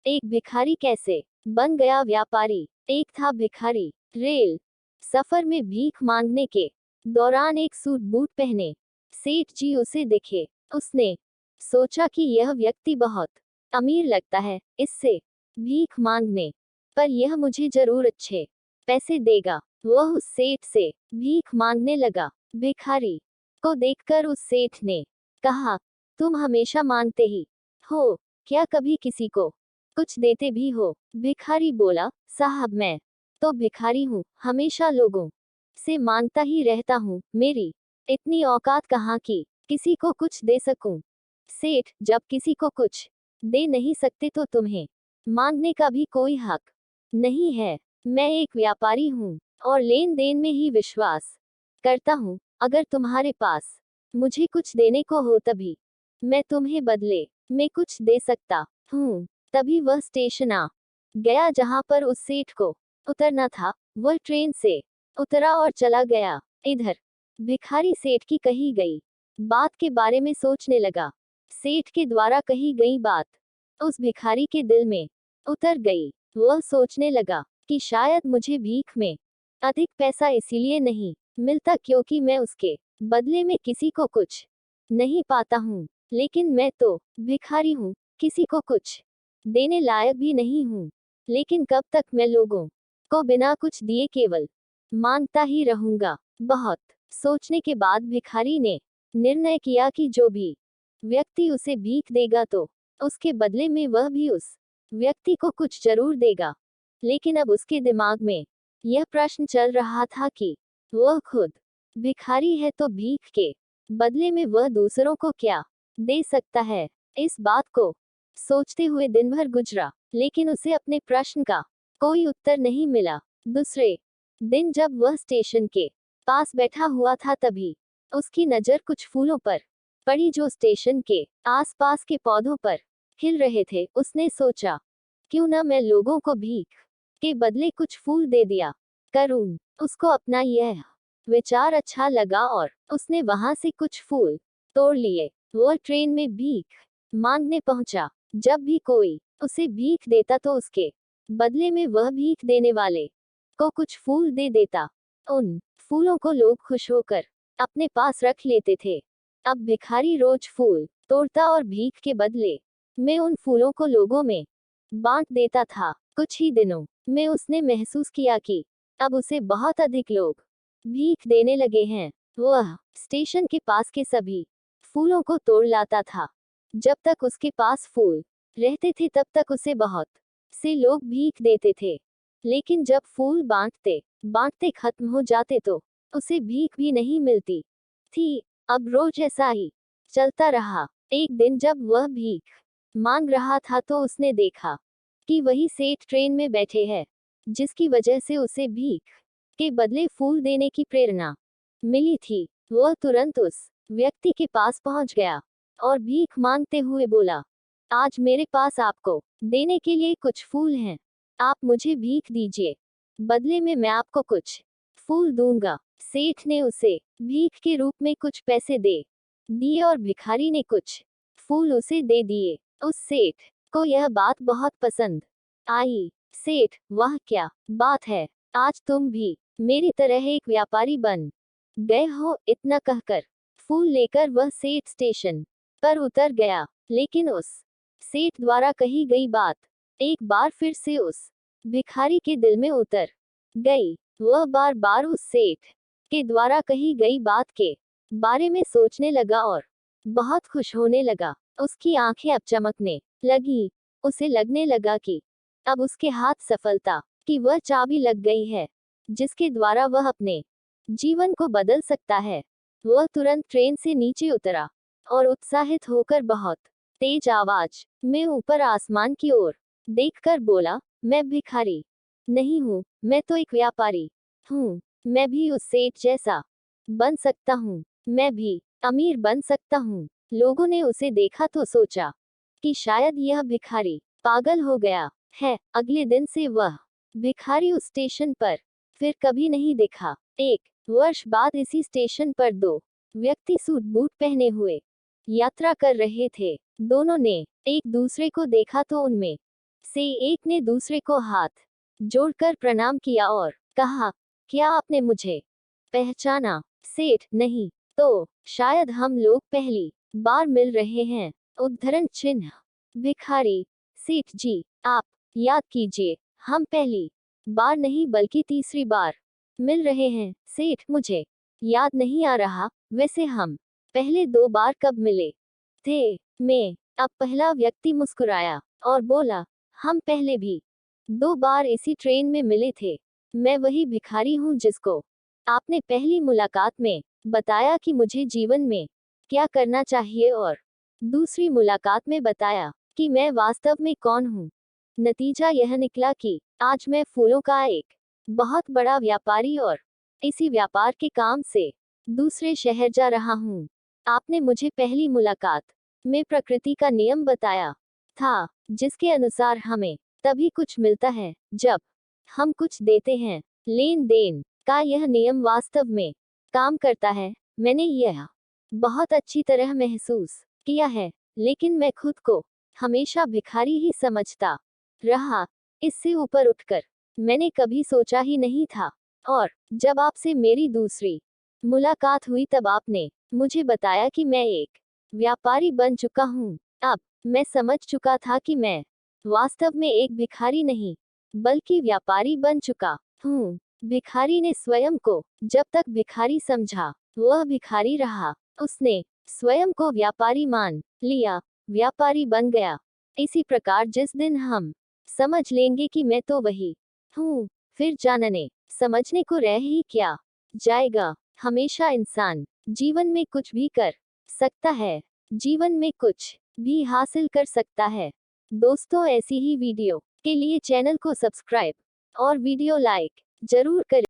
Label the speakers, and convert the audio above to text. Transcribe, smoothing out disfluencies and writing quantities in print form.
Speaker 1: एक भिखारी कैसे बन गया व्यापारी। एक था भिखारी, रेल सफर में भीख मांगने के दौरान एक सूट बूट पहने सेठ जी उसे दिखे। उसने सोचा कि यह व्यक्ति बहुत अमीर लगता है, इससे भीख मांगने पर यह मुझे जरूर अच्छे पैसे देगा। वह उस सेठ से भीख मांगने लगा। भिखारी को देखकर उस सेठ ने कहा, तुम हमेशा मांगते ही हो, क्या कभी किसी को कुछ देते भी हो? भिखारी बोला, साहब मैं तो भिखारी हूँ, हमेशा लोगों से मांगता ही रहता हूँ, मेरी इतनी औकात कहाँ की किसी को कुछ दे सकूं। सेठ, जब किसी को कुछ दे नहीं सकते तो तुम्हें मांगने का भी कोई हक नहीं है। मैं एक व्यापारी हूँ और लेन देन में ही विश्वास करता हूँ। अगर तुम्हारे पास मुझे कुछ देने को हो तभी मैं तुम्हें बदले में कुछ दे सकता हूँ। तभी वह स्टेशन आ गया जहाँ पर उस सेठ को उतरना था। वह ट्रेन से उतरा और चला गया। इधर भिखारी सेठ की कही गई बात के बारे में सोचने लगा। सेठ के द्वारा कही गई बात उस भिखारी के दिल में उतर गई। वह सोचने लगा कि शायद मुझे भीख में अधिक पैसा इसीलिए नहीं मिलता क्योंकि मैं उसके बदले में किसी को कुछ नहीं पाता हूँ। लेकिन मैं तो भिखारी हूँ, किसी को कुछ देने लायक भी नहीं हूँ। लेकिन कब तक मैं लोगों को बिना कुछ दिए केवल मांगता ही रहूंगा। बहुत सोचने के बाद भिखारी ने निर्णय किया कि जो भी व्यक्ति उसे भीख देगा तो उसके बदले में वह भी उस व्यक्ति को कुछ जरूर देगा। लेकिन अब उसके दिमाग में यह प्रश्न चल रहा था कि वह खुद भिखारी है तो भीख के बदले में वह दूसरों को क्या दे सकता है। इस बात को सोचते हुए दिन भर गुजरा, लेकिन उसे अपने प्रश्न का कोई उत्तर नहीं मिला। दूसरे दिन जब वह स्टेशन के पास बैठा हुआ था तभी उसकी नजर कुछ फूलों पर पड़ी जो स्टेशन के आसपास के पौधों पर खिल रहे थे। उसने सोचा, क्यों न मैं लोगों को भीख के बदले कुछ फूल दे दिया करूं। उसको अपना यह विचार अच्छा लगा और उसने वहां से कुछ फूल तोड़ लिए। वह ट्रेन में भीख मांगने पहुंचा। जब भी कोई उसे भीख देता तो उसके बदले में वह भीख देने वाले को कुछ फूल दे देता। उन फूलों को लोग खुश होकर अपने पास रख लेते थे। अब भिखारी रोज फूल तोड़ता और भीख के बदले में उन फूलों को लोगों में बांट देता था। कुछ ही दिनों में उसने महसूस किया कि अब उसे बहुत अधिक लोग भीख देने लगे हैं। वह स्टेशन के पास के सभी फूलों को तोड़ लाता था। जब तक उसके पास फूल रहते थे तब तक उसे बहुत से लोग भीख देते थे। लेकिन जब फूल बांटते बांटते खत्म हो जाते तो उसे भीख भी नहीं मिलती थी। अब रोज ऐसा ही चलता रहा। एक दिन जब वह भीख मांग रहा था तो उसने देखा कि वही सेठ ट्रेन में बैठे हैं, जिसकी वजह से उसे भीख के बदले फूल देने की प्रेरणा मिली थी। वह तुरंत उस व्यक्ति के पास पहुंच गया और भीख मांगते हुए बोला, आज मेरे पास आपको देने के लिए कुछ फूल हैं, आप मुझे भीख दीजिए, बदले में मैं आपको कुछ फूल दूंगा। सेठ ने उसे भीख के रूप में कुछ पैसे दे दिए और भिखारी ने कुछ फूल उसे दे दिए। उस सेठ को यह बात बहुत पसंद आई। सेठ, वह क्या बात है, आज तुम भी मेरी तरह एक व्यापारी बन गए हो। इतना कहकर फूल लेकर वह सेठ स्टेशन पर उतर गया। लेकिन उस सेठ द्वारा कही गई बात एक बार फिर से उस भिखारी के दिल में उतर गई। वह बार बार उस सेठ के द्वारा कही गई बात के बारे में सोचने लगा और बहुत खुश होने लगा। उसकी आंखें अब चमकने लगी। उसे लगने लगा कि अब उसके हाथ सफलता की वह चाबी लग गई है जिसके द्वारा वह अपने जीवन को बदल सकता है। वह तुरंत ट्रेन से नीचे उतरा और उत्साहित होकर बहुत तेज आवाज में ऊपर आसमान की ओर देखकर बोला, मैं भिखारी नहीं हूँ, मैं तो एक व्यापारी हूँ। मैं भी उस सेठ जैसा बन सकता हूँ, मैं भी अमीर बन सकता हूँ। लोगों ने उसे देखा तो सोचा कि शायद यह भिखारी पागल हो गया है। अगले दिन से वह भिखारी उस स्टेशन पर फिर कभी नहीं दिखा। एक वर्ष बाद इसी स्टेशन पर दो व्यक्ति सूट बूट पहने हुए यात्रा कर रहे थे। दोनों ने एक दूसरे को देखा तो उनमें से एक ने दूसरे को हाथ जोड़कर प्रणाम किया और कहा, क्या आपने मुझे पहचाना? सेठ, नहीं। तो शायद हम लोग पहली बार मिल रहे हैं। उद्धरण चिन्ह। भिखारी, सेठ जी, आप याद कीजिए, हम पहली बार नहीं बल्कि तीसरी बार मिल रहे हैं। सेठ, मुझे याद नहीं आ रहा, वैसे हम पहले 2 बार कब मिले थे? मैं। अब पहला व्यक्ति मुस्कुराया और बोला, हम पहले भी 2 बार इसी ट्रेन में मिले थे। मैं वही भिखारी हूँ जिसको आपने पहली मुलाकात में बताया कि मुझे जीवन में क्या करना चाहिए और दूसरी मुलाकात में बताया कि मैं वास्तव में कौन हूँ। नतीजा यह निकला कि आज मैं फूलों का एक बहुत बड़ा व्यापारी और इसी व्यापार के काम से दूसरे शहर जा रहा हूँ। आपने मुझे पहली मुलाकात में प्रकृति का नियम बताया था, जिसके अनुसार हमें तभी कुछ मिलता है जब हम कुछ देते हैं। लेन देन का यह नियम वास्तव में काम करता है। मैंने यह बहुत अच्छी तरह महसूस किया है, लेकिन मैं खुद को हमेशा भिखारी ही समझता रहा। इससे ऊपर उठकर मैंने कभी सोचा ही नहीं था। और जब आपसे मेरी दूसरी मुलाकात हुई तब आपने मुझे बताया कि मैं एक व्यापारी बन चुका हूँ। अब मैं समझ चुका था कि मैं वास्तव में एक भिखारी नहीं, बल्कि व्यापारी बन चुका हूँ। भिखारी ने स्वयं को जब तक भिखारी समझा, वह भिखारी रहा। उसने स्वयं को व्यापारी मान लिया, व्यापारी बन गया। इसी प्रकार जिस दिन हम समझ लेंगे कि मैं तो वही हूँ, फिर जानने समझने को रह ही क्या जाएगा। हमेशा इंसान जीवन में कुछ भी कर सकता है, जीवन में कुछ भी हासिल कर सकता है। दोस्तों, ऐसी ही वीडियो के लिए चैनल को सब्सक्राइब और वीडियो लाइक जरूर करें।